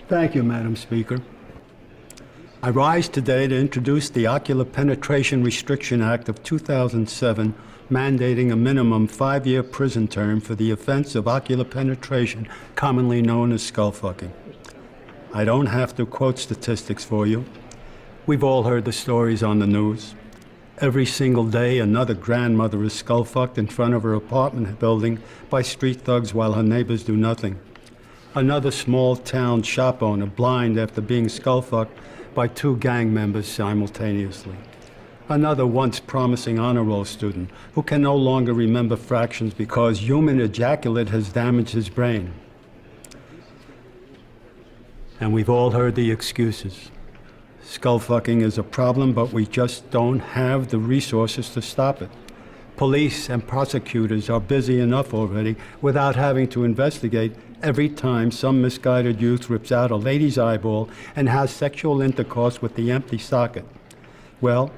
Thank you, Madam Speaker. I rise today to introduce the Ocular Penetration Restriction Act of 2007, mandating a minimum 5-year prison term for the offense of ocular penetration, commonly known as skull fucking. I don't have to quote statistics for you. We've all heard the stories on the news. Every single day, another grandmother is skull fucked in front of her apartment building by street thugs while her neighbors do nothing. Another small-town shop owner blind after being skull fucked by 2 gang members simultaneously. Another once promising honor roll student who can no longer remember fractions because human ejaculate has damaged his brain. And we've all heard the excuses. Skull fucking is a problem, but we just don't have the resources to stop it. Police and prosecutors are busy enough already without having to investigate every time some misguided youth rips out a lady's eyeball and has sexual intercourse with the empty socket. Well,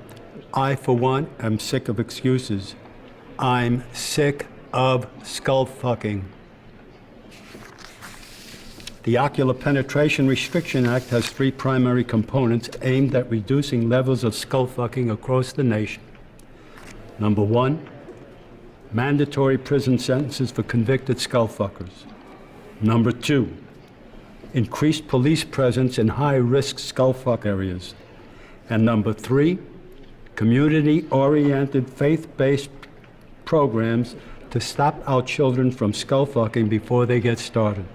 I, for one, am sick of excuses. I'm sick of skull fucking. The Ocular Penetration Restriction Act has 3 primary components aimed at reducing levels of skull fucking across the nation. Number 1, mandatory prison sentences for convicted skull fuckers. Number 2, increased police presence in high-risk skull fuck areas. And number 3, community-oriented, faith-based programs to stop our children from skull fucking before they get started.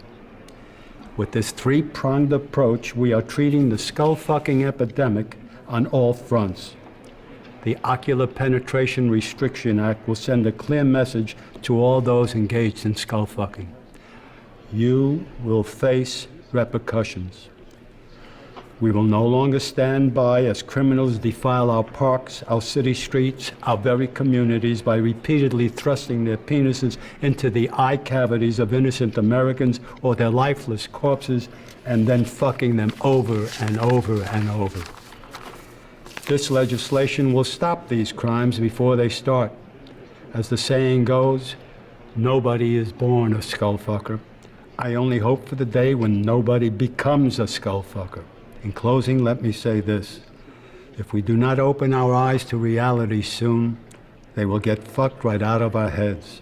With this 3-pronged approach, we are treating the skull fucking epidemic on all fronts. The Ocular Penetration Restriction Act will send a clear message to all those engaged in skull fucking. You will face repercussions. We will no longer stand by as criminals defile our parks, our city streets, our very communities by repeatedly thrusting their penises into the eye cavities of innocent Americans or their lifeless corpses and then fucking them over and over and over. This legislation will stop these crimes before they start. As the saying goes, nobody is born a skull fucker. I only hope for the day when nobody becomes a skull fucker. In closing, let me say this. If we do not open our eyes to reality soon, they will get fucked right out of our heads.